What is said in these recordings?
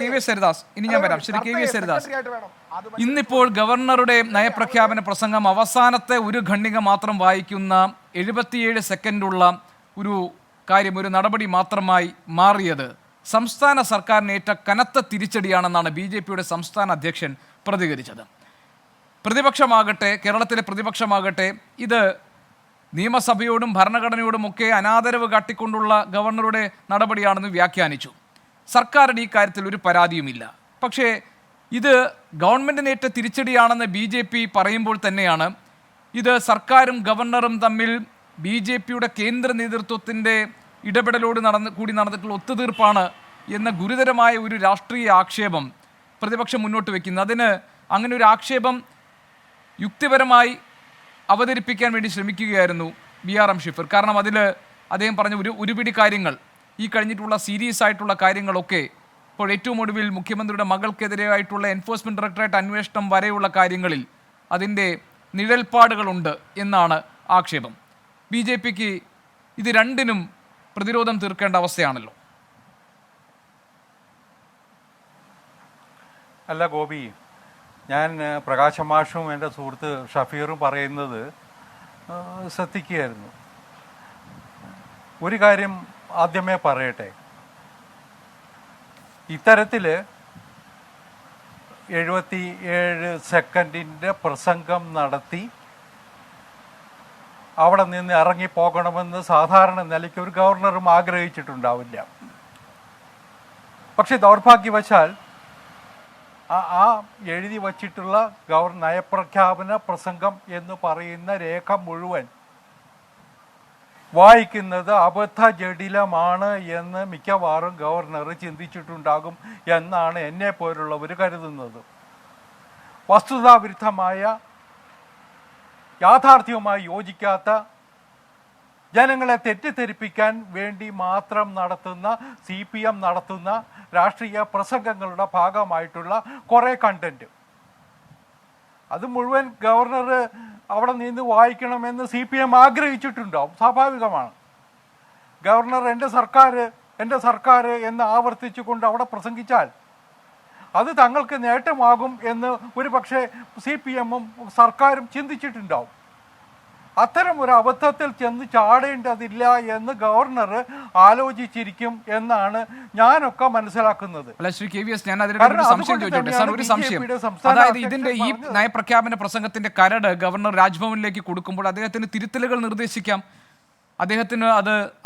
KVS Haridas, ഇനി ഞാൻ വരാം. ശ്രീ KVS ഹരിദാസ്, ഇന്നിപ്പോൾ ഗവർണറുടെ നയപ്രഖ്യാപന പ്രസംഗം അവസാനത്തെ ഒരു ഖണ്ഡിക മാത്രം വായിക്കുന്ന 77 സെക്കൻഡുള്ള ഒരു കാര്യം, ഒരു നടപടി മാത്രമായി മാറിയത് സംസ്ഥാന സർക്കാരിനേറ്റ കനത്ത തിരിച്ചടിയാണെന്നാണ് BJPയുടെ സംസ്ഥാന അധ്യക്ഷൻ പ്രതികരിച്ചത്. പ്രതിപക്ഷമാകട്ടെ, കേരളത്തിലെ പ്രതിപക്ഷമാകട്ടെ, ഇത് നിയമസഭയോടും ഭരണഘടനയോടുമൊക്കെ അനാദരവ് കാട്ടിക്കൊണ്ടുള്ള ഗവർണറുടെ നടപടിയാണെന്ന് വ്യാഖ്യാനിച്ചു. സർക്കാരിന് ഈ കാര്യത്തിൽ ഒരു പരാതിയുമില്ല. പക്ഷേ ഇത് ഗവൺമെൻറ്റിനേറ്റ തിരിച്ചടിയാണെന്ന് BJP പറയുമ്പോൾ തന്നെയാണ് ഇത് സർക്കാരും ഗവർണറും തമ്മിൽ BJPയുടെ കേന്ദ്ര നേതൃത്വത്തിൻ്റെ ഇടപെടലോട് നടന്നിട്ടുള്ള ഒത്തുതീർപ്പാണ് എന്ന ഗുരുതരമായ ഒരു രാഷ്ട്രീയ ആക്ഷേപം പ്രതിപക്ഷം മുന്നോട്ട് വയ്ക്കുന്നത്. അതിന് അങ്ങനെ ഒരു ആക്ഷേപം യുക്തിപരമായി അവതരിപ്പിക്കാൻ വേണ്ടി ശ്രമിക്കുകയായിരുന്നു BRM ഷിഫർ. കാരണം അതിൽ അദ്ദേഹം പറഞ്ഞ ഒരുപിടി കാര്യങ്ങൾ, ഈ കഴിഞ്ഞിട്ടുള്ള സീരിയസ് ആയിട്ടുള്ള കാര്യങ്ങളൊക്കെ, ഇപ്പോൾ ഏറ്റവും ഒടുവിൽ മുഖ്യമന്ത്രിയുടെ മകൾക്കെതിരെയായിട്ടുള്ള എൻഫോഴ്സ്മെൻറ്റ് ഡയറക്ടറേറ്റ് അന്വേഷണം വരെയുള്ള കാര്യങ്ങളിൽ അതിൻ്റെ നിഴൽപ്പാടുകളുണ്ട് എന്നാണ് ആക്ഷേപം. BJPക്ക് ഇത് രണ്ടിനും പ്രതിരോധം തീർക്കേണ്ട അവസ്ഥയാണല്ലോ. അല്ല ഗോപി, ഞാൻ പ്രകാശ് മാഷും എൻ്റെ സുഹൃത്ത് ഷഫീറും പറയുന്നത് ശ്രദ്ധിക്കുകയായിരുന്നു. ഒരു കാര്യം ആദ്യമേ പറയട്ടെ, ഇത്തരത്തിൽ 77 സെക്കൻഡിൻ്റെ പ്രസംഗം നടത്തി അവിടെ നിന്ന് ഇറങ്ങിപ്പോകണമെന്ന് സാധാരണ നിലയ്ക്ക് ഒരു ഗവർണറും ആഗ്രഹിച്ചിട്ടുണ്ടാവില്ല. പക്ഷെ ദൗർഭാഗ്യവശാൽ ആ എഴുതി വച്ചിട്ടുള്ള നയപ്രഖ്യാപന പ്രസംഗം എന്ന് പറയുന്ന രേഖ മുഴുവൻ വായിക്കുന്നത് അബദ്ധജടിലമാണ് എന്ന് മിക്കവാറും ഗവർണർ ചിന്തിച്ചിട്ടുണ്ടാകും എന്നാണ് എന്നെ പോലുള്ളവർ കരുതുന്നത്. വസ്തുതാവിരുദ്ധമായ, യാഥാർത്ഥ്യവുമായി യോജിക്കാത്ത, ജനങ്ങളെ തെറ്റിദ്ധരിപ്പിക്കാൻ വേണ്ടി മാത്രം നടത്തുന്ന CPM നടത്തുന്ന രാഷ്ട്രീയ പ്രസംഗങ്ങളുടെ ഭാഗമായിട്ടുള്ള കുറേ കണ്ടന്റ്, അത് മുഴുവൻ ഗവർണർ അവിടെ നിന്ന് വായിക്കണമെന്ന് CPM ആഗ്രഹിച്ചിട്ടുണ്ടാവും. സ്വാഭാവികമാണ്. ഗവർണർ എൻ്റെ സർക്കാർ എന്ന് ആവർത്തിച്ചുകൊണ്ട് അവിടെ പ്രസംഗിച്ചാൽ അത് തങ്ങൾക്ക് നേട്ടമാകും എന്ന് ഒരു പക്ഷേ CPM-ഉം സർക്കാരും ചിന്തിച്ചിട്ടുണ്ടാവും. അത്തരം ഒരു അബദ്ധത്തിൽ ചെന്ന് ചാടേണ്ടതില്ല എന്ന് ഗവർണർ ആലോചിച്ചിരിക്കും എന്നാണ് ഞാനൊക്കെ മനസ്സിലാക്കുന്നത്. അല്ല ശ്രീ KVS, ഞാൻ അതിനൊരു സംശയം ചോദിച്ചോട്ടെ സാർ, ഒരു സംശയം. അതായത് ഇതിന്റെ ഈ നയപ്രഖ്യാപന പ്രസംഗത്തിന്റെ കരട് ഗവർണർ രാജ്ഭവനിലേക്ക് കൊടുക്കുമ്പോൾ അദ്ദേഹത്തിന് തിരുത്തലുകൾ നിർദ്ദേശിക്കാം. അദ്ദേഹത്തിന്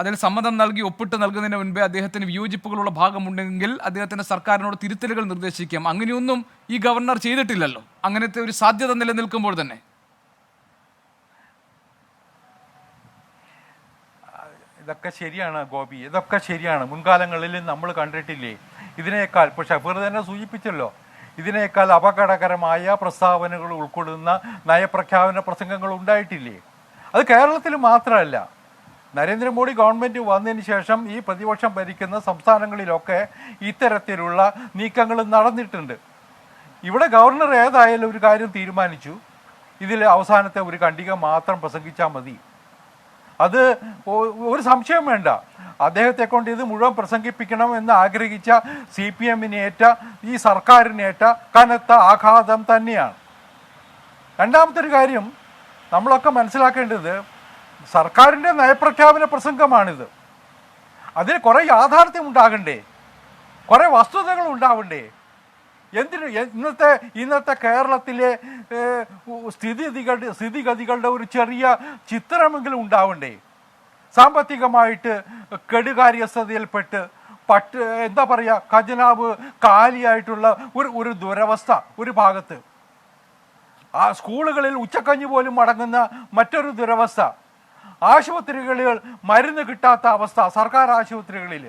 അതിൽ സമ്മതം നൽകി ഒപ്പിട്ട് നൽകുന്നതിന് മുൻപേ അദ്ദേഹത്തിന് വിയോജിപ്പുകളുള്ള ഭാഗമുണ്ടെങ്കിൽ അദ്ദേഹത്തിന് സർക്കാരിനോട് തിരുത്തലുകൾ നിർദ്ദേശിക്കാം. അങ്ങനെയൊന്നും ഈ ഗവർണർ ചെയ്തിട്ടില്ലല്ലോ. അങ്ങനത്തെ ഒരു സാധ്യത നിലനിൽക്കുമ്പോൾ തന്നെ ഇതൊക്കെ ശരിയാണ് ഗോപി, ഇതൊക്കെ ശരിയാണ്. മുൻകാലങ്ങളിൽ നമ്മൾ കണ്ടിട്ടില്ലേ ഇതിനേക്കാൾ, ഇപ്പോൾ ഷഫീർ തന്നെ സൂചിപ്പിച്ചല്ലോ, ഇതിനേക്കാൾ അപകടകരമായ പ്രസ്താവനകൾ ഉൾക്കൊള്ളുന്ന നയപ്രഖ്യാപന പ്രസംഗങ്ങൾ ഉണ്ടായിട്ടില്ലേ? അത് കേരളത്തിൽ മാത്രമല്ല, നരേന്ദ്രമോദി ഗവൺമെൻറ് വന്നതിന് ശേഷം ഈ പ്രതിപക്ഷം ഭരിക്കുന്ന സംസ്ഥാനങ്ങളിലൊക്കെ ഇത്തരത്തിലുള്ള നീക്കങ്ങൾ നടന്നിട്ടുണ്ട്. ഇവിടെ ഗവർണർ ഏതായാലും ഒരു കാര്യം തീരുമാനിച്ചു, ഇതിൽ അവസാനത്തെ ഒരു ഖണ്ഡിക മാത്രം പ്രസംഗിച്ചാൽ മതി. അത് ഒരു സംശയം വേണ്ട, അദ്ദേഹത്തെ കൊണ്ട് ഇത് മുഴുവൻ പ്രസംഗിപ്പിക്കണം എന്ന് ആഗ്രഹിച്ച CPM-നേറ്റ ഈ സർക്കാരിനേറ്റ കനത്ത ആഘാതം തന്നെയാണ്. രണ്ടാമത്തെ ഒരു കാര്യം നമ്മളൊക്കെ മനസ്സിലാക്കേണ്ടത്, സർക്കാരിൻ്റെ നയപ്രഖ്യാപന പ്രസംഗമാണിത്. അതിന് കുറേ യാഥാർത്ഥ്യം ഉണ്ടാകണ്ടേ, കുറേ വസ്തുതകൾ ഉണ്ടാവണ്ടേ? എന്തിന് ഇന്നത്തെ കേരളത്തിലെ സ്ഥിതിഗതികളുടെ ഒരു ചെറിയ ചിത്രമെങ്കിലും ഉണ്ടാവണ്ടേ? സാമ്പത്തികമായിട്ട് കെടുകാര്യസ്ഥതയിൽപ്പെട്ട് എന്താ പറയുക, ഖജനാവ് കാലിയായിട്ടുള്ള ഒരു ദുരവസ്ഥ ഒരു ഭാഗത്ത്, ആ സ്കൂളുകളിൽ ഉച്ചക്കഞ്ഞി പോലും അടങ്ങുന്ന മറ്റൊരു ദുരവസ്ഥ, ആശുപത്രികളിൽ മരുന്ന് കിട്ടാത്ത അവസ്ഥ സർക്കാർ ആശുപത്രികളിൽ,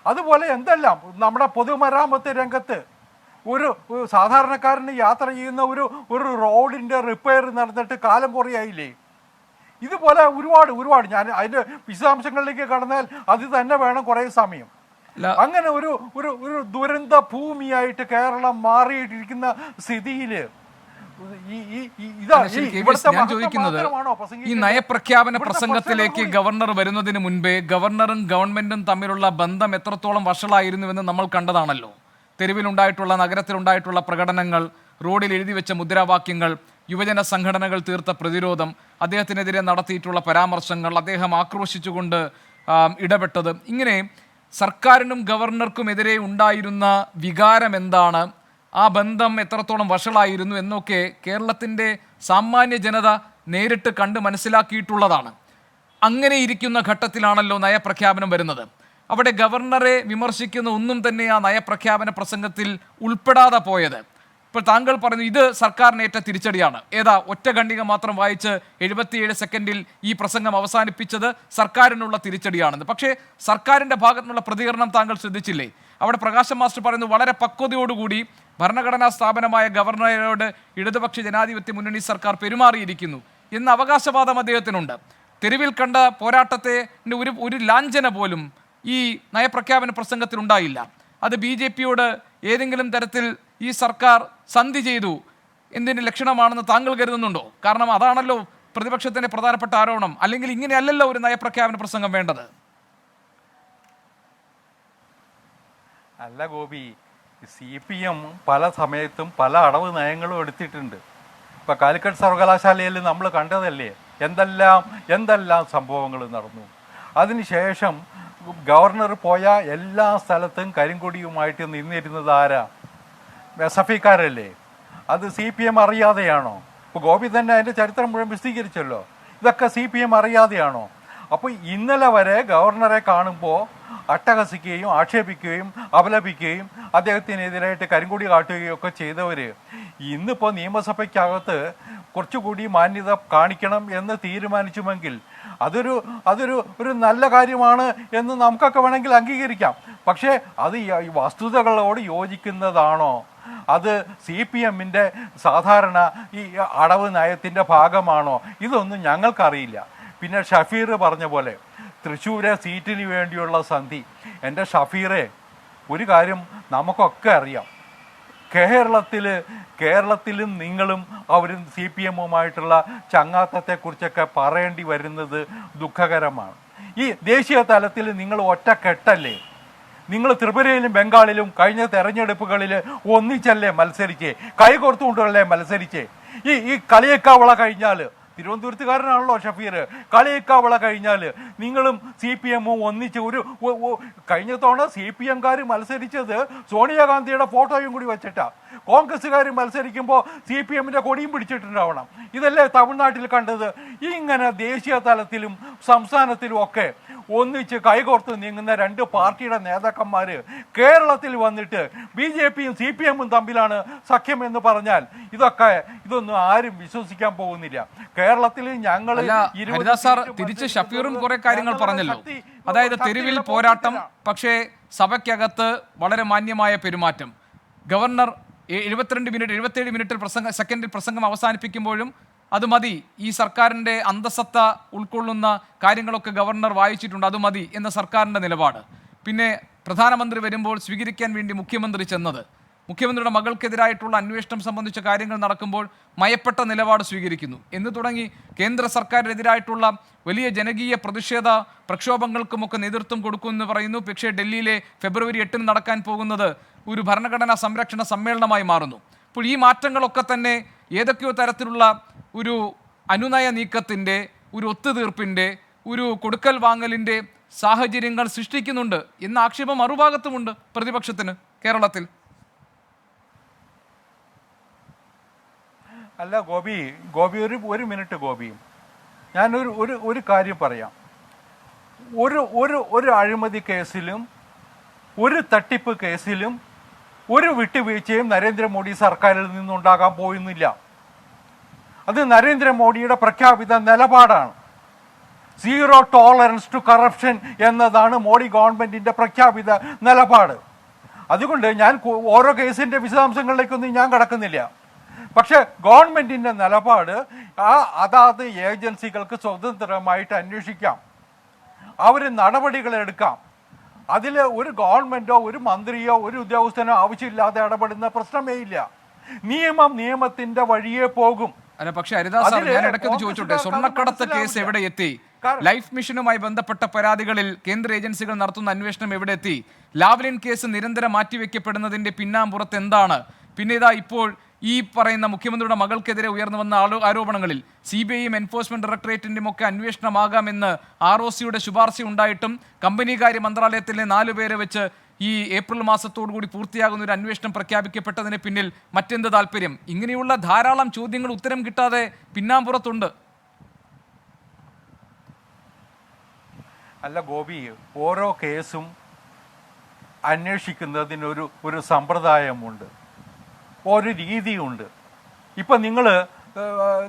അതുപോലെ എന്തെല്ലാം നമ്മുടെ പൊതുമരാമത്ത് രംഗത്ത് ഒരു സാധാരണക്കാരന് യാത്ര ചെയ്യുന്ന ഒരു റോഡിൻ്റെ റിപ്പയർ നടന്നിട്ട് കാലം കുറയായില്ലേ? ഇതുപോലെ ഒരുപാട് ഞാൻ അതിൻ്റെ വിശദാംശങ്ങളിലേക്ക് കടന്നാൽ അത് തന്നെ വേണം കുറേ സമയം. അങ്ങനെ ഒരു ദുരന്ത ഭൂമിയായിട്ട് കേരളം മാറിയിട്ടിരിക്കുന്ന സ്ഥിതിയിൽ ഞാൻ ചോദിക്കുന്നത്, ഈ നയപ്രഖ്യാപന പ്രസംഗത്തിലേക്ക് ഗവർണർ വരുന്നതിന് മുൻപേ ഗവർണറും ഗവൺമെന്റും തമ്മിലുള്ള ബന്ധം എത്രത്തോളം വഷളായിരുന്നുവെന്ന് നമ്മൾ കണ്ടതാണല്ലോ. തെരുവിലുണ്ടായിട്ടുള്ള, നഗരത്തിലുണ്ടായിട്ടുള്ള പ്രകടനങ്ങൾ, റോഡിൽ എഴുതി വെച്ച മുദ്രാവാക്യങ്ങൾ, യുവജന സംഘടനകൾ തീർത്ത പ്രതിരോധം, അദ്ദേഹത്തിനെതിരെ നടത്തിയിട്ടുള്ള പരാമർശങ്ങൾ, അദ്ദേഹം ആക്രോശിച്ചുകൊണ്ട് ഇടപെട്ടത്, ഇങ്ങനെ സർക്കാരിനും ഗവർണർക്കുമെതിരെ ഉണ്ടായിരുന്ന വികാരം എന്താണ്, ആ ബന്ധം എത്രത്തോളം വഷളായിരുന്നു എന്നൊക്കെ കേരളത്തിൻ്റെ സാമാന്യ ജനത നേരിട്ട് കണ്ട് മനസ്സിലാക്കിയിട്ടുള്ളതാണ്. അങ്ങനെ ഇരിക്കുന്ന ഘട്ടത്തിലാണല്ലോ നയപ്രഖ്യാപനം വരുന്നത്. അവിടെ ഗവർണറെ വിമർശിക്കുന്ന ഒന്നും തന്നെ ആ നയപ്രഖ്യാപന പ്രസംഗത്തിൽ ഉൾപ്പെടാതെ പോയത്. ഇപ്പോൾ താങ്കൾ പറഞ്ഞു ഇത് സർക്കാരിനേറ്റ തിരിച്ചടിയാണ്. ഏതാ ഒറ്റ ഖണ്ഡിക മാത്രം വായിച്ച് 77 സെക്കൻഡിൽ ഈ പ്രസംഗം അവസാനിപ്പിച്ചത് സർക്കാരിനുള്ള തിരിച്ചടിയാണെന്ന്. പക്ഷേ സർക്കാരിൻ്റെ ഭാഗത്തുനിന്നുള്ള പ്രതികരണം താങ്കൾ ശ്രദ്ധിച്ചില്ലേ? അവിടെ പ്രകാശം മാസ്റ്റർ പറയുന്നത് വളരെ പക്വതയോടുകൂടി ഭരണഘടനാ സ്ഥാപനമായ ഗവർണറോട് ഇടതുപക്ഷ ജനാധിപത്യ മുന്നണി സർക്കാർ പെരുമാറിയിരിക്കുന്നു എന്ന അവകാശവാദം അദ്ദേഹത്തിനുണ്ട്. തെരുവിൽ കണ്ട പോരാട്ടത്തെ ഒരു ലാഞ്ചന പോലും ഈ നയപ്രഖ്യാപന പ്രസംഗത്തിൽ ഉണ്ടായില്ല. അത് BJPയോട് ഏതെങ്കിലും തരത്തിൽ ഈ സർക്കാർ സന്ധി ചെയ്തു എന്തിൻ്റെ ലക്ഷണമാണെന്ന് താങ്കൾ കരുതുന്നുണ്ടോ? കാരണം അതാണല്ലോ പ്രതിപക്ഷത്തിൻ്റെ പ്രധാനപ്പെട്ട ആരോപണം. അല്ലെങ്കിൽ ഇങ്ങനെയല്ലല്ലോ ഒരു നയപ്രഖ്യാപന പ്രസംഗം വേണ്ടത്. അല്ല ഗോപി, CPM പല സമയത്തും പല അടവ് നയങ്ങളും എടുത്തിട്ടുണ്ട്. ഇപ്പം കാലിക്കറ്റ് സർവകലാശാലയിൽ നമ്മൾ കണ്ടതല്ലേ എന്തെല്ലാം സംഭവങ്ങൾ നടന്നു. അതിനുശേഷം ഗവർണർ പോയ എല്ലാ സ്ഥലത്തും കരിങ്കൊടിയുമായിട്ട് നിന്നിരുന്നത് ആരാ? SFIക്കാരല്ലേ? അത് CPM അറിയാതെയാണോ? ഇപ്പോൾ ഗോപി തന്നെ അതിൻ്റെ ചരിത്രം മുഴുവൻ വിശദീകരിച്ചല്ലോ. ഇതൊക്കെ CPM അറിയാതെയാണോ? അപ്പോൾ ഇന്നലെ വരെ ഗവർണറെ കാണുമ്പോൾ അട്ടഹസിക്കുകയും ആക്ഷേപിക്കുകയും അപലപിക്കുകയും അദ്ദേഹത്തിനെതിരായിട്ട് കരിങ്കൊടി കാട്ടുകയും ഒക്കെ ചെയ്തവർ ഇന്നിപ്പോൾ നിയമസഭയ്ക്കകത്ത് കുറച്ചുകൂടി മാന്യത കാണിക്കണം എന്ന് തീരുമാനിച്ചുമെങ്കിൽ അതൊരു നല്ല കാര്യമാണ് എന്ന് നമുക്കൊക്കെ വേണമെങ്കിൽ അംഗീകരിക്കാം. പക്ഷേ അത് ഈ വസ്തുതകളോട് യോജിക്കുന്നതാണോ? അത് CPMൻ്റെ സാധാരണ ഈ അടവ് നയത്തിൻ്റെ ഭാഗമാണോ? ഇതൊന്നും ഞങ്ങൾക്കറിയില്ല. പിന്നെ ഷഫീർ പറഞ്ഞ പോലെ തൃശ്ശൂരെ സീറ്റിന് വേണ്ടിയുള്ള സന്ധി. എൻ്റെ ഷഫീറെ, ഒരു കാര്യം നമുക്കൊക്കെ അറിയാം. കേരളത്തിലും നിങ്ങളും അവരും CPMുമായിട്ടുള്ള ചങ്ങാത്തത്തെക്കുറിച്ചൊക്കെ പറയേണ്ടി വരുന്നത് ദുഃഖകരമാണ്. ഈ ദേശീയ തലത്തിൽ നിങ്ങൾ ഒറ്റക്കെട്ടല്ലേ? നിങ്ങൾ ത്രിപുരയിലും ബംഗാളിലും കഴിഞ്ഞ തെരഞ്ഞെടുപ്പുകളിൽ ഒന്നിച്ചല്ലേ മത്സരിച്ചേ? കൈകോർത്തുകൊണ്ടല്ലേ മത്സരിച്ചേ? ഈ കളിയേക്കാവള കഴിഞ്ഞാൽ, തിരുവനന്തപുരത്തുകാരനാണല്ലോ ഷഫീർ, കളിയേക്കാവള കഴിഞ്ഞാൽ നിങ്ങളും CPMും ഒന്നിച്ച് കഴിഞ്ഞ തവണ CPMകാർ മത്സരിച്ചത് സോണിയാഗാന്ധിയുടെ ഫോട്ടോയും കൂടി വെച്ചിട്ടാ. കോൺഗ്രസ്സുകാർ മത്സരിക്കുമ്പോൾ CPMൻ്റെ കൊടിയും പിടിച്ചിട്ടുണ്ടാവണം. ഇതല്ലേ തമിഴ്നാട്ടിൽ കണ്ടത്? ഇങ്ങനെ ദേശീയ തലത്തിലും സംസ്ഥാനത്തിലും ഒക്കെ ഒന്നിച്ച് കൈകോർത്ത് നീങ്ങുന്ന രണ്ട് പാർട്ടിയുടെ നേതാക്കന്മാർ കേരളത്തിൽ വന്നിട്ട് BJPയും CPMും തമ്മിലാണ് സഖ്യം എന്ന് പറഞ്ഞാൽ ഇതൊന്നും ആരും വിശ്വസിക്കാൻ പോകുന്നില്ല. കേരളത്തിൽ ഞങ്ങൾ തിരിച്ച് ഷഫീറും കുറെ കാര്യങ്ങൾ പറഞ്ഞല്ലോ. അതായത് തെരുവിൽ പോരാട്ടം, പക്ഷേ സഭയ്ക്കകത്ത് വളരെ മാന്യമായ പെരുമാറ്റം. ഗവർണർ 77 മിനിറ്റിൽ സെക്കൻഡിൽ പ്രസംഗം അവസാനിപ്പിക്കുമ്പോഴും അത് മതി, ഈ സർക്കാരിൻ്റെ അന്തസത്ത ഉൾക്കൊള്ളുന്ന കാര്യങ്ങളൊക്കെ ഗവർണർ വായിച്ചിട്ടുണ്ട്, അത് മതി എന്ന സർക്കാരിൻ്റെ നിലപാട്. പിന്നെ പ്രധാനമന്ത്രി വരുമ്പോൾ സ്വീകരിക്കാൻ വേണ്ടി മുഖ്യമന്ത്രി ചെന്നത്, മുഖ്യമന്ത്രിയുടെ മകൾക്കെതിരായിട്ടുള്ള അന്വേഷണം സംബന്ധിച്ച കാര്യങ്ങൾ നടക്കുമ്പോൾ മയപ്പെട്ട നിലപാട് സ്വീകരിക്കുന്നു എന്ന് തുടങ്ങി കേന്ദ്ര സർക്കാരിനെതിരായിട്ടുള്ള വലിയ ജനകീയ പ്രതിഷേധ പ്രക്ഷോഭങ്ങൾക്കുമൊക്കെ നേതൃത്വം കൊടുക്കുമെന്ന് പറയുന്നു. പക്ഷേ ഡൽഹിയിലെ ഫെബ്രുവരി 8 നടക്കാൻ പോകുന്നത് ഒരു ഭരണഘടനാ സംരക്ഷണ സമ്മേളനമായി മാറുന്നു. അപ്പോൾ ഈ മാറ്റങ്ങളൊക്കെ തന്നെ ഏതൊക്കെയോ തരത്തിലുള്ള ഒരു അനുനയ നീക്കത്തിൻ്റെ, ഒരു ഒത്തുതീർപ്പിൻ്റെ, ഒരു കൊടുക്കൽ വാങ്ങലിൻ്റെ സാഹചര്യങ്ങൾ സൃഷ്ടിക്കുന്നുണ്ട് എന്ന ആക്ഷേപം മറുഭാഗത്തുമുണ്ട് പ്രതിപക്ഷത്തിന് കേരളത്തിൽ. അല്ല ഗോപി ഒരു മിനിറ്റ് ഗോപി, ഞാനൊരു കാര്യം പറയാം. ഒരു അഴിമതി കേസിലും ഒരു തട്ടിപ്പ് കേസിലും ഒരു വിട്ടുവീഴ്ചയും നരേന്ദ്രമോദി സർക്കാരിൽ നിന്നുണ്ടാകാൻ പോകുന്നില്ല. അത് നരേന്ദ്രമോദിയുടെ പ്രഖ്യാപിത നിലപാടാണ്. 0 ടോളറൻസ് ടു കറപ്ഷൻ എന്നതാണ് മോഡി ഗവൺമെൻറ്റിൻ്റെ പ്രഖ്യാപിത നിലപാട്. അതുകൊണ്ട് ഞാൻ ഓരോ കേസിൻ്റെ വിശദാംശങ്ങളിലേക്കൊന്നും ഞാൻ കടക്കുന്നില്ല. പക്ഷേ ഗവൺമെൻറ്റിൻ്റെ നിലപാട് അതാത് ഏജൻസികൾക്ക് സ്വതന്ത്രമായിട്ട് അന്വേഷിക്കാം, അവർ നടപടികളെടുക്കാം. അതിൽ ഒരു ഗവൺമെൻറ്റോ ഒരു മന്ത്രിയോ ഒരു ഉദ്യോഗസ്ഥനോ ആവശ്യമില്ലാതെ ഇടപെടുന്ന പ്രശ്നമേ ഇല്ല. നിയമത്തിൻ്റെ വഴിയേ പോകും. അല്ല, പക്ഷേ ഹരിദാസ്, ഞാൻ ഇടയ്ക്കൊന്ന് ചോദിച്ചോട്ടെ, സ്വർണ്ണക്കടത്ത് കേസ് എവിടെ എത്തി? ലൈഫ് മിഷനുമായി ബന്ധപ്പെട്ട പരാതികളിൽ കേന്ദ്ര ഏജൻസികൾ നടത്തുന്ന അന്വേഷണം എവിടെ എത്തി? ലാവ്ലിൻ കേസ് നിരന്തരം മാറ്റിവെക്കപ്പെടുന്നതിന്റെ പിന്നാമ്പുറത്ത് എന്താണ്? പിന്നെ ഇതാ ഇപ്പോൾ ഈ പറയുന്ന മുഖ്യമന്ത്രിയുടെ മകൾക്കെതിരെ ഉയർന്നു വന്ന ആരോപണങ്ങളിൽ CBIയും എൻഫോഴ്സ്മെന്റ് ഡയറക്ടറേറ്റിന്റെയും ഒക്കെ അന്വേഷണമാകാമെന്ന് ROCയുടെ ശുപാർശ ഉണ്ടായിട്ടും കമ്പനികാര്യ മന്ത്രാലയത്തിലെ 4 പേരെ വെച്ച് ഈ ഏപ്രിൽ മാസത്തോടുകൂടി പൂർത്തിയാകുന്ന ഒരു അന്വേഷണം പ്രഖ്യാപിക്കപ്പെട്ടതിന് പിന്നിൽ മറ്റെന്ത് താല്പര്യം? ഇങ്ങനെയുള്ള ധാരാളം ചോദ്യങ്ങൾ ഉത്തരം കിട്ടാതെ പിന്നാമ്പുറത്തുണ്ട്. അല്ല ഗോപി, ഓരോ കേസും അന്വേഷിക്കുന്നതിനൊരു സമ്പ്രദായമുണ്ട്, ഒരു രീതിയുണ്ട്. ഇപ്പം നിങ്ങൾ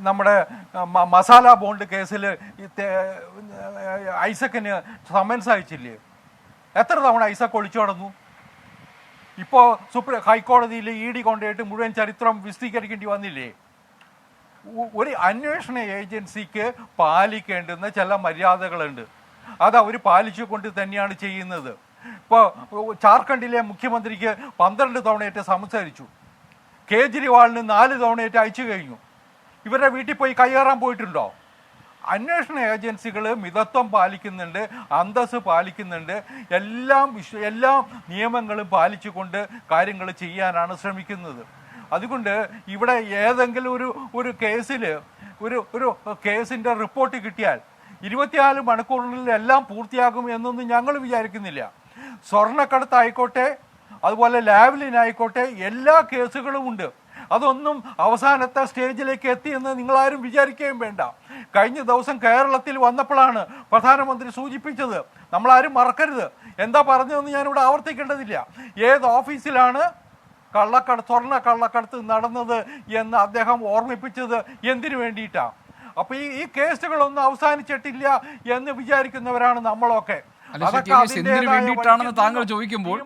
നമ്മുടെ മസാല ബോണ്ട് കേസിൽ ഐസക്കിന് സമൻസ് അയച്ചില്ലേ? എത്ര തവണ ഐസക് ഒളിച്ചു നടന്നു? ഇപ്പോൾ ഹൈക്കോടതിയിൽ ED കൊണ്ടുപോയിട്ട് മുഴുവൻ ചരിത്രം വിശദീകരിക്കേണ്ടി വന്നില്ലേ? ഒരു അന്വേഷണ ഏജൻസിക്ക് പാലിക്കേണ്ടുന്ന ചില മര്യാദകളുണ്ട്, അത് അവർ പാലിച്ചുകൊണ്ട് തന്നെയാണ് ചെയ്യുന്നത്. ഇപ്പോൾ ജാർഖണ്ഡിലെ മുഖ്യമന്ത്രിക്ക് 12 തവണയായിട്ട് സംസാരിച്ചു, കേജ്രിവാളിന് 4 തവണയായിട്ട് അയച്ചു കഴിഞ്ഞു. ഇവരുടെ വീട്ടിൽ പോയി കയ്യേറാൻ പോയിട്ടുണ്ടോ? അന്വേഷണ ഏജൻസികൾ മിതത്വം പാലിക്കുന്നുണ്ട്, അന്തസ്സ് പാലിക്കുന്നുണ്ട്, എല്ലാ നിയമങ്ങളും പാലിച്ചുകൊണ്ട് കാര്യങ്ങൾ ചെയ്യാനാണ് ശ്രമിക്കുന്നത്. അതുകൊണ്ട് ഇവിടെ ഏതെങ്കിലും ഒരു കേസിൽ ഒരു കേസിൻ്റെ റിപ്പോർട്ട് കിട്ടിയാൽ 24 മണിക്കൂറിനുള്ളിൽ എല്ലാം പൂർത്തിയാകും എന്നൊന്നും ഞങ്ങൾ വിചാരിക്കുന്നില്ല. സ്വർണ്ണക്കടത്തായിക്കോട്ടെ, അതുപോലെ ലാവ്ലിനായിക്കോട്ടെ, എല്ലാ കേസുകളും ഉണ്ട്. അതൊന്നും അവസാനത്തെ സ്റ്റേജിലേക്ക് എത്തിയെന്ന് നിങ്ങളാരും വിചാരിക്കുകയും വേണ്ട. കഴിഞ്ഞ ദിവസം കേരളത്തിൽ വന്നപ്പോഴാണ് പ്രധാനമന്ത്രി സൂചിപ്പിച്ചത്, നമ്മളാരും മറക്കരുത്. എന്താ പറഞ്ഞതെന്ന് ഞാനിവിടെ ആവർത്തിക്കേണ്ടതില്ല. ഏത് ഓഫീസിലാണ് സ്വർണ്ണ കള്ളക്കടത്ത് നടന്നത് എന്ന് അദ്ദേഹം ഓർമ്മിപ്പിച്ചത് എന്തിനു വേണ്ടിയിട്ടാണ്? അപ്പോൾ ഈ കേസുകളൊന്നും അവസാനിച്ചിട്ടില്ല എന്ന് വിചാരിക്കുന്നവരാണ് നമ്മളൊക്കെ. എന്തിനു വേണ്ടിയിട്ടാണെന്ന് താങ്കൾ ചോദിക്കുമ്പോൾ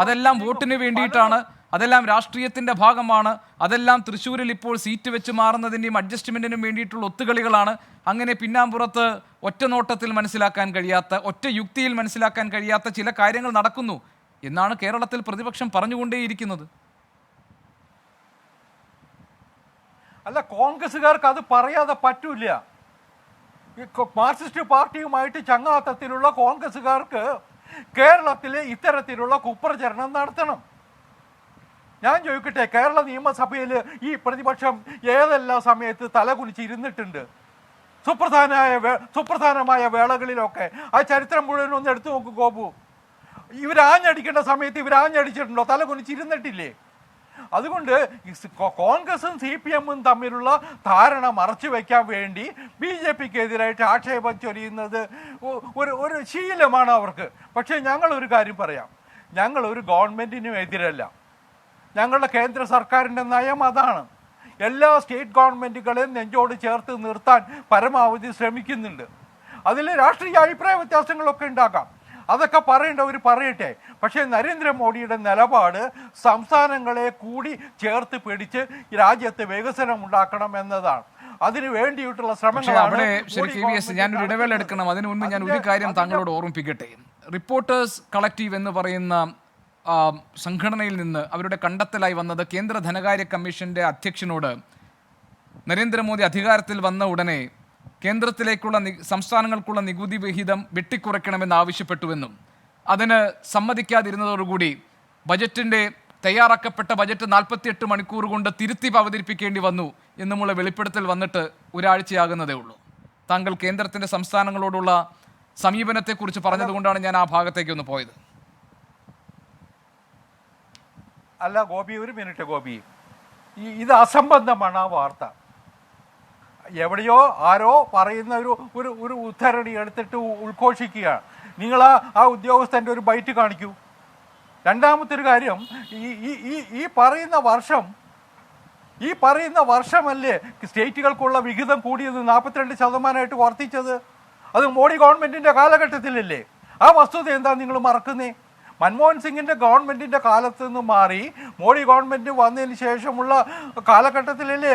അതെല്ലാം വോട്ടിന് വേണ്ടിയിട്ടാണ്, അതെല്ലാം രാഷ്ട്രീയത്തിന്റെ ഭാഗമാണ്, അതെല്ലാം തൃശ്ശൂരിൽ ഇപ്പോൾ സീറ്റ് വെച്ച് മാറുന്നതിൻ്റെയും അഡ്ജസ്റ്റ്മെന്റിനും വേണ്ടിയിട്ടുള്ള ഒത്തുകളികളാണ്. അങ്ങനെ പിന്നാമ്പുറത്ത് ഒറ്റ നോട്ടത്തിൽ മനസ്സിലാക്കാൻ കഴിയാത്ത, ഒറ്റ യുക്തിയിൽ മനസ്സിലാക്കാൻ കഴിയാത്ത ചില കാര്യങ്ങൾ നടക്കുന്നു എന്നാണ് കേരളത്തിൽ പ്രതിപക്ഷം പറഞ്ഞുകൊണ്ടേയിരിക്കുന്നത്. അല്ല, കോൺഗ്രസ്സുകാർക്ക് അത് പറയാതെ പറ്റൂല. മാർക്സിസ്റ്റ് പാർട്ടിയുമായിട്ട് ചങ്ങാത്തത്തിലുള്ള കോൺഗ്രസ്സുകാർക്ക് കേരളത്തിൽ ഇത്തരത്തിലുള്ള കുപ്രചരണം നടത്തണം. ഞാൻ ചോദിക്കട്ടെ, കേരള നിയമസഭയിൽ ഈ പ്രതിപക്ഷം ഏതെല്ലാം സമയത്ത് തലകുനിച്ചിരുന്നിട്ടുണ്ട്? സുപ്രധാനമായ വേളകളിലൊക്കെ ആ ചരിത്രം മുഴുവൻ ഒന്ന് എടുത്തു നോക്കൂ ഗോപു. ഇവരാഞ്ഞടിക്കേണ്ട സമയത്ത് ഇവരാഞ്ഞടിച്ചിട്ടുണ്ടോ? തലകുനിച്ചിരുന്നിട്ടില്ലേ? അതുകൊണ്ട് കോൺഗ്രസും CPM-ഉം തമ്മിലുള്ള ധാരണ മറച്ചു വയ്ക്കാൻ വേണ്ടി BJP-ക്കെതിരായിട്ട് ആക്ഷേപം ചൊരിയുന്നത് ഒരു ശീലമാണ് അവർക്ക്. പക്ഷേ ഞങ്ങളൊരു കാര്യം പറയാം, ഞങ്ങളൊരു ഗവൺമെൻറ്റിനും എതിരല്ല. ഞങ്ങളുടെ കേന്ദ്ര സർക്കാരിൻ്റെ നയം അതാണ്. എല്ലാ സ്റ്റേറ്റ് ഗവൺമെൻറ്റുകളെയും നെഞ്ചോട് ചേർത്ത് നിർത്താൻ പരമാവധി ശ്രമിക്കുന്നുണ്ട്. അതിൽ രാഷ്ട്രീയ അഭിപ്രായ വ്യത്യാസങ്ങളൊക്കെ ഉണ്ടാക്കാം, അതൊക്കെ പറയേണ്ടവർ പറയട്ടെ. പക്ഷേ നരേന്ദ്രമോദിയുടെ നിലപാട് സംസ്ഥാനങ്ങളെ കൂടി ചേർത്ത് പിടിച്ച് രാജ്യത്ത് വികസനം ഉണ്ടാക്കണം എന്നതാണ്. അതിനു വേണ്ടിയിട്ടുള്ള ശ്രമങ്ങളാണ്. ഞാനൊരു ഇടവേള എടുക്കണം. അതിനു മുൻപ് ഞാൻ ഒരു കാര്യം താങ്കളോട് ഓർമ്മിപ്പിക്കട്ടെ. റിപ്പോർട്ടേഴ്സ് കളക്റ്റീവ് എന്ന് പറയുന്ന സംഘടനയിൽ നിന്ന് അവരുടെ കണ്ടെത്തലായി വന്നത്, കേന്ദ്ര ധനകാര്യ കമ്മീഷന്റെ അധ്യക്ഷനോട് നരേന്ദ്രമോദി അധികാരത്തിൽ വന്ന ഉടനെ കേന്ദ്രത്തിലേക്കുള്ള സംസ്ഥാനങ്ങൾക്കുള്ള നികുതി വിഹിതം വെട്ടിക്കുറയ്ക്കണമെന്ന് ആവശ്യപ്പെട്ടുവെന്നും അതിന് സമ്മതിക്കാതിരുന്നതോടുകൂടി തയ്യാറാക്കപ്പെട്ട ബജറ്റ് 48 മണിക്കൂർ കൊണ്ട് തിരുത്തി അവതരിപ്പിക്കേണ്ടി വന്നു എന്നുമുള്ള വെളിപ്പെടുത്തൽ വന്നിട്ട് ഒരാഴ്ചയാകുന്നതേ ഉള്ളൂ. താങ്കൾ കേന്ദ്രത്തിൻ്റെ സംസ്ഥാനങ്ങളോടുള്ള സമീപനത്തെക്കുറിച്ച് പറഞ്ഞതുകൊണ്ടാണ് ഞാൻ ആ ഭാഗത്തേക്ക് ഒന്ന് പോയത്. അല്ല ഗോപി, ഒരു മിനിറ്റ് ഗോപി, ഇത് അസംബന്ധമാണ് ആ വാർത്ത. എവിടെയോ ആരോ പറയുന്ന ഒരു ഉദ്ധരണി എടുത്തിട്ട് ഉദ്ഘോഷിക്കുകയാണ്. നിങ്ങൾ ആ ഉദ്യോഗസ്ഥൻ്റെ ഒരു ബൈറ്റ് കാണിക്കൂ. രണ്ടാമത്തെ ഒരു കാര്യം, ഈ പറയുന്ന വർഷമല്ലേ സ്റ്റേറ്റുകൾക്കുള്ള വിഹിതം കൂടിയത് 42% വർദ്ധിച്ചത്? അത് മോഡി ഗവൺമെൻറ്റിൻ്റെ കാലഘട്ടത്തിലല്ലേ? ആ വസ്തുത എന്താ നിങ്ങൾ മറക്കുന്നേ? മൻമോഹൻ സിംഗിൻ്റെ ഗവൺമെൻറ്റിൻ്റെ കാലത്ത് നിന്ന് മാറി മോഡി ഗവൺമെൻറ് വന്നതിന് ശേഷമുള്ള കാലഘട്ടത്തിലല്ലേ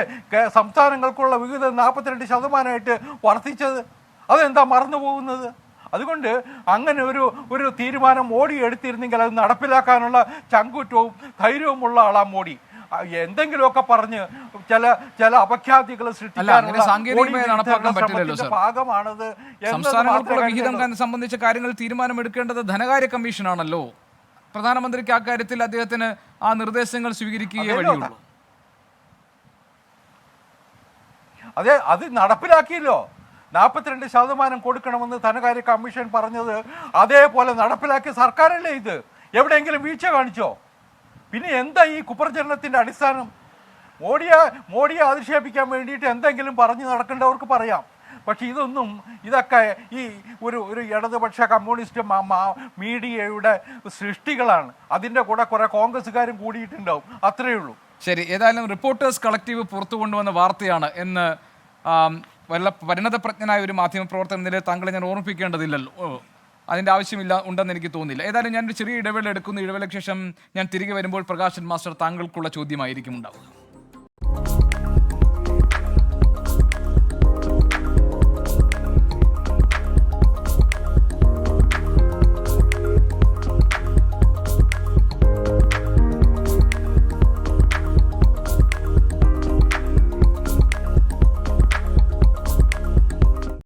സംസ്ഥാനങ്ങൾക്കുള്ള വിഹിതം 42% വർദ്ധിച്ചത്? അതെന്താ മറന്നു പോകുന്നത്? അതുകൊണ്ട് അങ്ങനെ ഒരു തീരുമാനം മോഡി എടുത്തിരുന്നെങ്കിൽ അത് നടപ്പിലാക്കാനുള്ള ചങ്കൂറ്റവും ധൈര്യവുമുള്ള ആളാണ് മോഡി. എന്തെങ്കിലുമൊക്കെ പറഞ്ഞ് ചില അപഖ്യാതികൾ അങ്ങനെ സാങ്കേതികമായി നടപ്പാക്കാൻ പറ്റില്ലല്ലോ സർ. ഭാഗമാണത് സംസ്ഥാനങ്ങൾക്കുള്ള വിഹിതം സംബന്ധിച്ച കാര്യങ്ങൾ തീരുമാനമെടുക്കേണ്ടത് ധനകാര്യ കമ്മീഷനാണല്ലോ. പ്രധാനമന്ത്രിക്ക് ആ കാര്യത്തിൽ അദ്ദേഹത്തിന് ആ നിർദ്ദേശങ്ങൾ സ്വീകരിക്കുകയേ വഴിയുള്ളൂ. അതെ, അത് നടപ്പിലാക്കിയല്ലോ. 42% കൊടുക്കണമെന്ന് ധനകാര്യ കമ്മീഷൻ പറഞ്ഞത് അതേപോലെ നടപ്പിലാക്കിയ സർക്കാരല്ലേ ഇത്? എവിടെയെങ്കിലും വീഴ്ച കാണിച്ചോ? പിന്നെ എന്താ ഈ കുപ്രചരണത്തിന്റെ അടിസ്ഥാനം? മോഡിയെ അധിക്ഷേപിക്കാൻ വേണ്ടിയിട്ട് എന്തെങ്കിലും പറഞ്ഞു നടക്കേണ്ടവർക്ക് പറയാം. പക്ഷെ ഇതൊക്കെ ഈ ഒരു ഇടതുപക്ഷ കമ്മ്യൂണിസ്റ്റ് മീഡിയയുടെ സൃഷ്ടികളാണ്. അതിൻ്റെ കൂടെ കുറെ കോൺഗ്രസ്സുകാരും കൂടിയിട്ടുണ്ടാവും, അത്രയേ ഉള്ളൂ. ശരി, ഏതായാലും റിപ്പോർട്ടേഴ്സ് കളക്റ്റീവ് പുറത്തു കൊണ്ടുവന്ന വാർത്തയാണ് എന്ന് വല്ല പരിണതപ്രജ്ഞനായ ഒരു മാധ്യമപ്രവർത്തകൻ നിലയിൽ താങ്കളെ ഞാൻ ഓർമ്മിപ്പിക്കേണ്ടതില്ലല്ലോ. അതിൻ്റെ ആവശ്യമില്ല ഉണ്ടെന്ന് എനിക്ക് തോന്നുന്നില്ല. ഏതായാലും ഞാനൊരു ചെറിയ ഇടവേള എടുക്കുന്നു. ഇടവേളയ്ക്ക് ശേഷം ഞാൻ തിരികെ വരുമ്പോൾ പ്രകാശൻ മാസ്റ്റർ താങ്കൾക്കുള്ള ചോദ്യമായിരിക്കും ഉണ്ടാവുക.